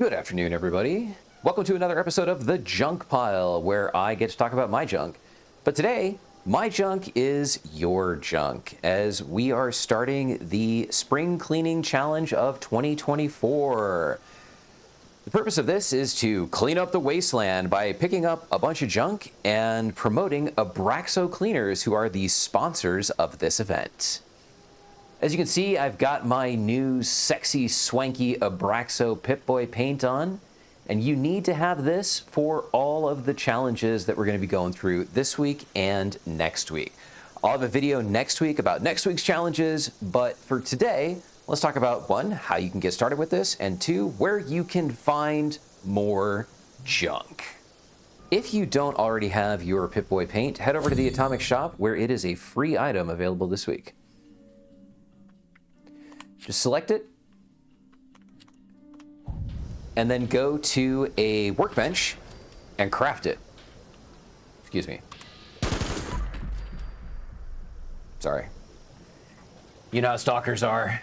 Good afternoon, everybody. Welcome to another episode of The Junk Pile, where I get to talk about my junk. But today, my junk is your junk, as we are starting the Spring Cleaning Challenge of 2024. The purpose of this is to clean up the wasteland by picking up a bunch of junk and promoting Abraxo Cleaners, who are the sponsors of this event. As you can see, I've got my new sexy, swanky Abraxo Pip-Boy Paint on, and you need to have this for all of the challenges that we're going to be going through this week and next week. I'll have a video next week about next week's challenges, but for today, let's talk about one, how you can get started with this, and two, where you can find more junk. If you don't already have your Pip-Boy Paint, head over to the Atomic Shop, where it is a free item available this week. Just select it, and then go to a workbench and craft it. Excuse me. Sorry. You know how stalkers are.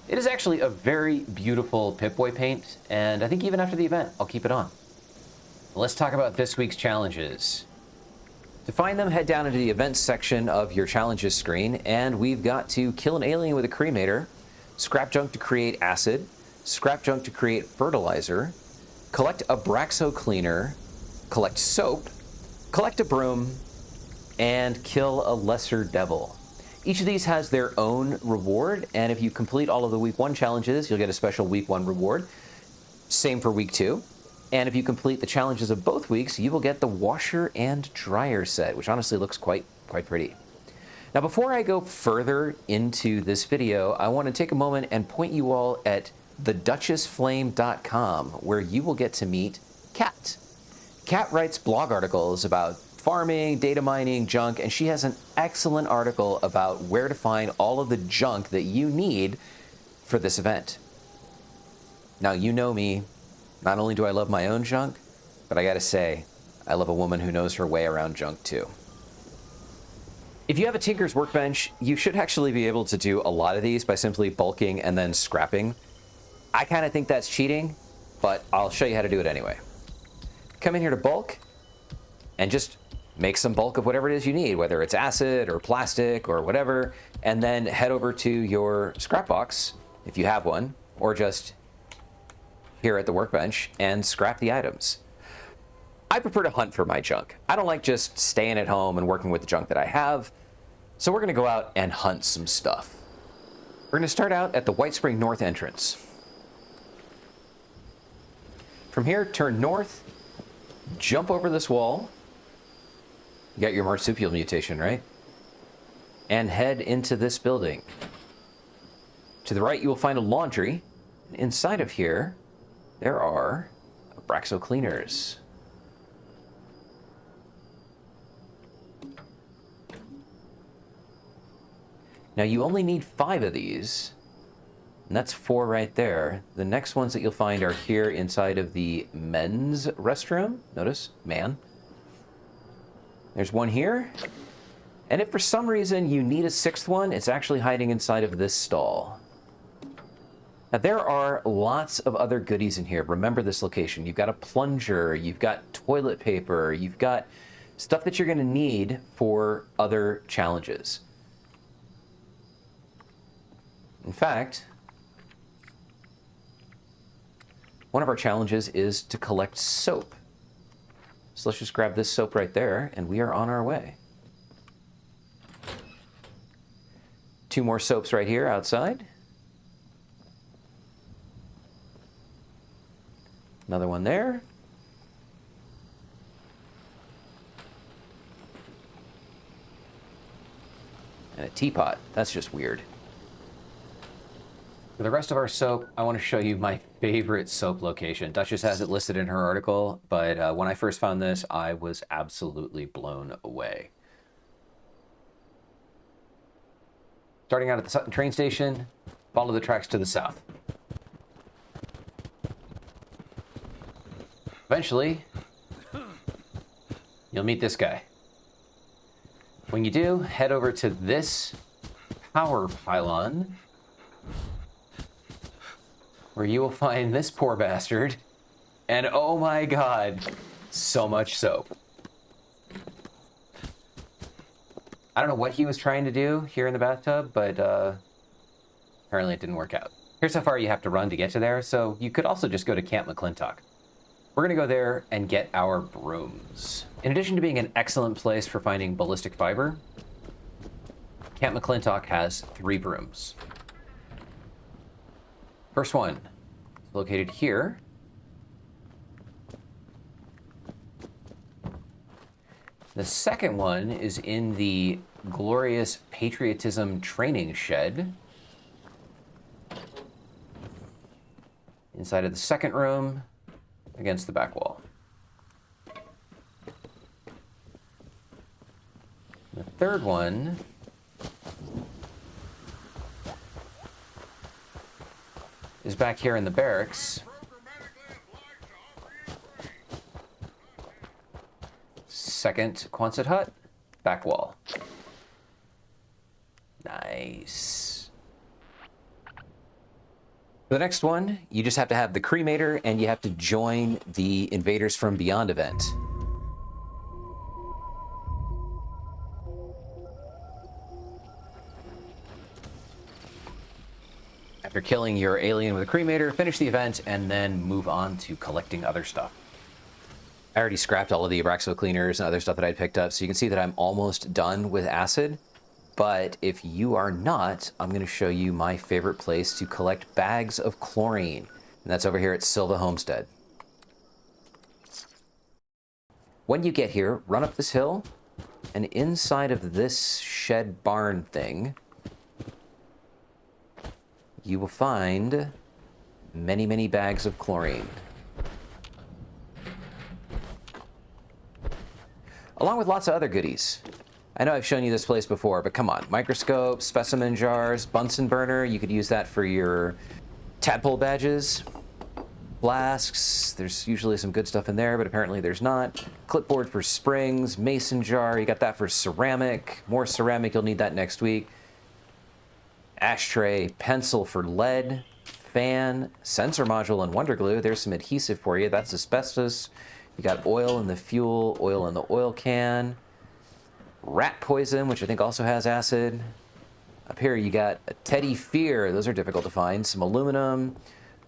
It is actually a very beautiful Pip-Boy paint, and I think even after the event, I'll keep it on. Let's talk about this week's challenges. To find them, head down into the events section of your challenges screen, and we've got to kill an alien with a cremator, scrap junk to create acid, scrap junk to create fertilizer, collect Abraxo Cleaner, collect soap, collect a broom, and kill a lesser devil. Each of these has their own reward, and if you complete all of the week 1 challenges, you'll get a special week 1 reward. Same for week 2. And if you complete the challenges of both weeks, you will get the washer and dryer set, which honestly looks quite pretty. Now, before I go further into this video, I want to take a moment and point you all at theduchessflame.com, where you will get to meet Kat. Kat writes blog articles about farming, data mining, junk, and she has an excellent article about where to find all of the junk that you need for this event. Now, you know me. Not only do I love my own junk, but I gotta say, I love a woman who knows her way around junk too. If you have a Tinker's Workbench, you should actually be able to do a lot of these by simply bulking and then scrapping. I kind of think that's cheating, but I'll show you how to do it anyway. Come in here to bulk, and just make some bulk of whatever it is you need, whether it's acid or plastic or whatever, and then head over to your scrap box, if you have one, or just here at the workbench and scrap the items. I prefer to hunt for my junk. I don't like just staying at home and working with the junk that I have, so we're gonna go out and hunt some stuff. We're gonna start out at the White Spring North entrance. From here, turn north, jump over this wall. You got your marsupial mutation, right? And head into this building. To the right, you will find a laundry. Inside of here, there are Abraxo Cleaners. Now, you only need 5 of these, and that's 4 right there. The next ones that you'll find are here inside of the men's restroom. Notice, man. There's one here. And if for some reason you need a 6th one, it's actually hiding inside of this stall. Now, there are lots of other goodies in here. Remember this location. You've got a plunger, you've got toilet paper, you've got stuff that you're going to need for other challenges. In fact, one of our challenges is to collect soap. So let's just grab this soap right there, and we are on our way. 2 more soaps right here outside. Another one there. And a teapot. That's just weird. For the rest of our soap, I want to show you my favorite soap location. Duchess has it listed in her article, but when I first found this, I was absolutely blown away. Starting out at the Sutton train station, follow the tracks to the south. Eventually, you'll meet this guy. When you do, head over to this power pylon, where you will find this poor bastard. And oh my god, so much soap. I don't know what he was trying to do here in the bathtub, but apparently it didn't work out. Here's how far you have to run to get to there, so you could also just go to Camp McClintock. We're going to go there and get our brooms. In addition to being an excellent place for finding ballistic fiber, Camp McClintock has 3 brooms. First one is located here. The second one is in the glorious patriotism training shed. Inside of the second room, against the back wall. The third one is back here in the barracks. Second Quonset hut, back wall. Nice. For the next one, you just have to have the Cremator and you have to join the Invaders from Beyond event. After killing your alien with a Cremator, finish the event and then move on to collecting other stuff. I already scrapped all of the Abraxo Cleaners and other stuff that I'd picked up, so you can see that I'm almost done with acid. But if you are not, I'm going to show you my favorite place to collect bags of chlorine. And that's over here at Silva Homestead. When you get here, run up this hill, and inside of this shed barn thing, you will find many, many bags of chlorine. Along with lots of other goodies. I know I've shown you this place before, but come on. Microscope, specimen jars, Bunsen burner. You could use that for your tadpole badges. Flasks. There's usually some good stuff in there, but apparently there's not. Clipboard for springs. Mason jar. You got that for ceramic. More ceramic. You'll need that next week. Ashtray. Pencil for lead. Fan. Sensor module and wonder glue. There's some adhesive for you. That's asbestos. You got oil in the fuel. Oil in the oil can. Rat poison, which I think also has acid. Up here you got a teddy fear. Those are difficult to find. Some aluminum,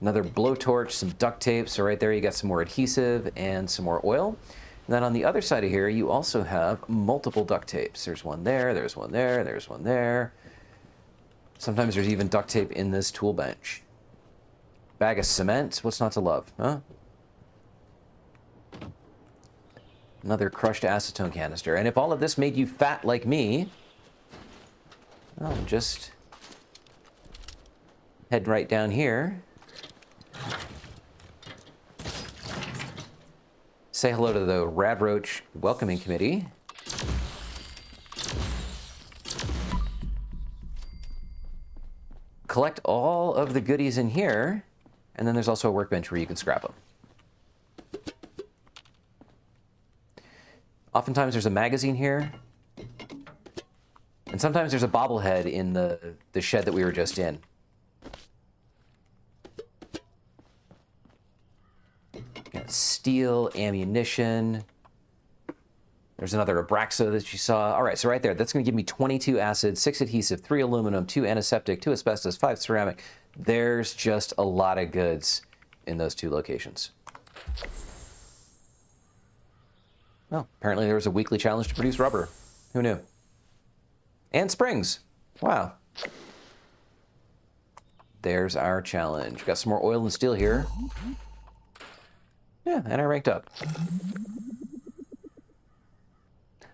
another blowtorch, some duct tape. So right there you got some more adhesive and some more oil. And then on the other side of here you also have multiple duct tapes. There's one there, there's one there, there's one there. Sometimes there's even duct tape in this tool bench. Bag of cement. What's not to love, huh? Another crushed acetone canister. And if all of this made you fat like me, well, just head right down here. Say hello to the Rad Roach Welcoming Committee. Collect all of the goodies in here, and then there's also a workbench where you can scrap them. Oftentimes there's a magazine here. And sometimes there's a bobblehead in the shed that we were just in. Got steel, ammunition. There's another Abraxo that you saw. All right, so right there, that's going to give me 22 acid, 6 adhesive, 3 aluminum, 2 antiseptic, 2 asbestos, 5 ceramic. There's just a lot of goods in those 2 locations. Oh, apparently there was a weekly challenge to produce rubber. Who knew? And springs. Wow. There's our challenge. Got some more oil and steel here. Yeah, and I ranked up.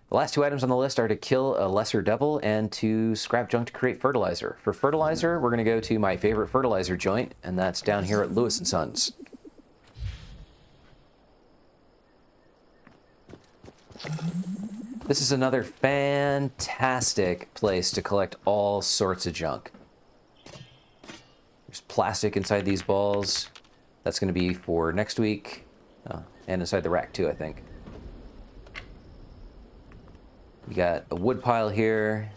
The last 2 items on the list are to kill a lesser devil and to scrap junk to create fertilizer. For fertilizer, we're going to go to my favorite fertilizer joint, and that's down here at Lewis & Sons. This is another fantastic place to collect all sorts of junk. There's plastic inside these balls. That's going to be for next week. Oh, and inside the rack too, I think. You got a wood pile here.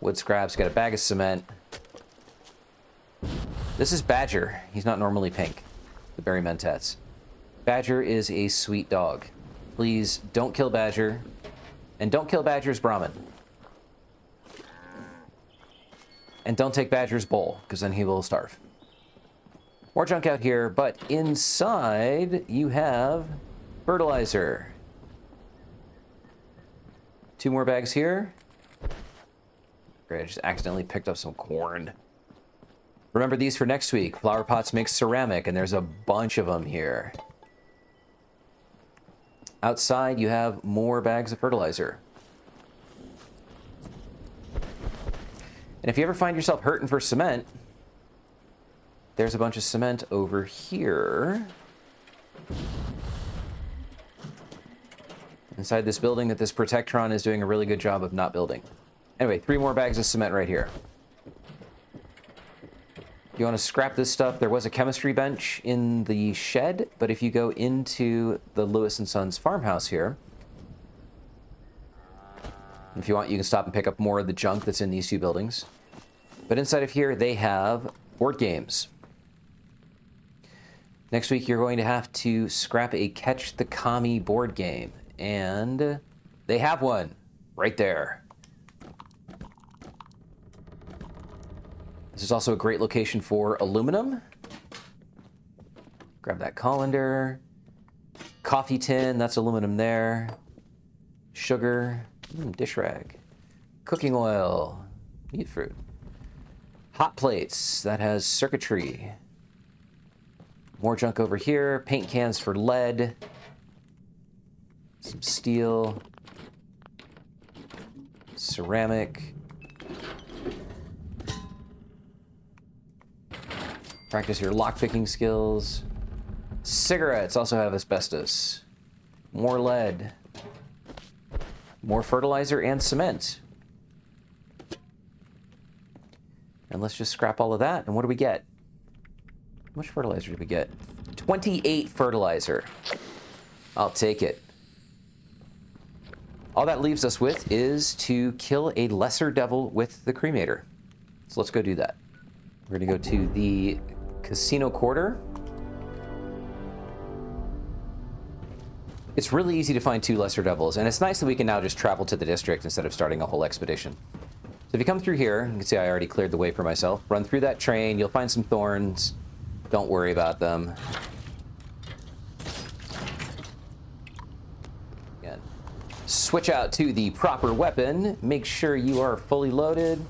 Wood scraps, got a bag of cement. This is Badger. He's not normally pink. The berry mentats. Badger is a sweet dog. Please don't kill Badger. And don't kill Badger's Brahmin. And don't take Badger's bowl, because then he will starve. More junk out here, but inside you have fertilizer. 2 more bags here. Great, I just accidentally picked up some corn. Remember these for next week. Flower pots make ceramic, and there's a bunch of them here. Outside, you have more bags of fertilizer. And if you ever find yourself hurting for cement, there's a bunch of cement over here. Inside this building that this Protectron is doing a really good job of not building. Anyway, 3 more bags of cement right here. You want to scrap this stuff, there was a chemistry bench in the shed, but if you go into the Lewis & Sons farmhouse here, if you want, you can stop and pick up more of the junk that's in these 2 buildings. But inside of here, they have board games. Next week, you're going to have to scrap a Catch the Commie board game. And they have one right there. This is also a great location for aluminum. Grab that colander. Coffee tin, that's aluminum there. Sugar, dish rag. Cooking oil, meat fruit. Hot plates, that has circuitry. More junk over here. Paint cans for lead. Some steel. Ceramic. Practice your lockpicking skills. Cigarettes also have asbestos. More lead. More fertilizer and cement. And let's just scrap all of that. And what do we get? How much fertilizer did we get? 28 fertilizer. I'll take it. All that leaves us with is to kill a lesser devil with the Cremator. So let's go do that. We're going to go to the Casino Quarter. It's really easy to find 2 lesser devils, and it's nice that we can now just travel to the district instead of starting a whole expedition. So if you come through here, you can see I already cleared the way for myself. Run through that train, you'll find some thorns. Don't worry about them. Again, switch out to the proper weapon. Make sure you are fully loaded.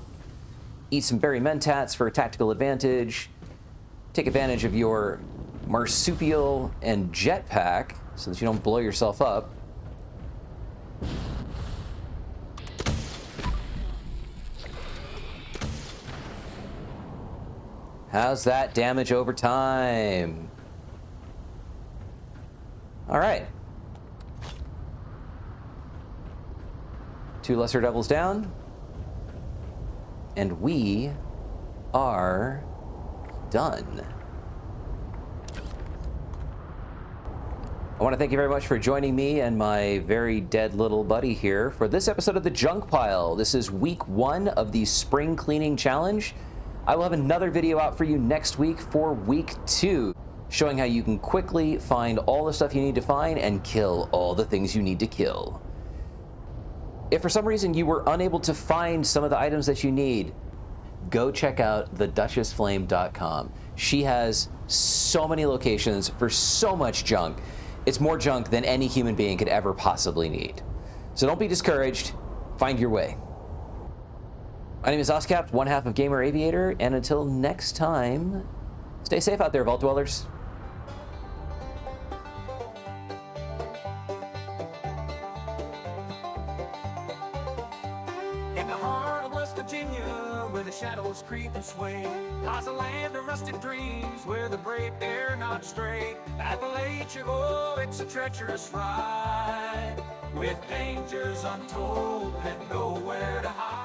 Eat some berry mentats for a tactical advantage. Take advantage of your marsupial and jetpack so that you don't blow yourself up. How's that damage over time? All right. 2 lesser devils down. And we are done. I want to thank you very much for joining me and my very dead little buddy here for this episode of The Junk Pile. This is week 1 of the Spring Cleaning Challenge. I will have another video out for you next week for week 2, showing how you can quickly find all the stuff you need to find and kill all the things you need to kill. If for some reason you were unable to find some of the items that you need, go check out theduchessflame.com. She has so many locations for so much junk. It's more junk than any human being could ever possibly need. So don't be discouraged. Find your way. My name is Oscapt, one half of Gamer Aviator, and until next time, stay safe out there, Vault Dwellers. In the heart of West Virginia, where the shadows creep and sway, lies a land of rusted dreams, where the brave dare not stray. Appalachia, oh, it's a treacherous ride, with dangers untold and nowhere to hide.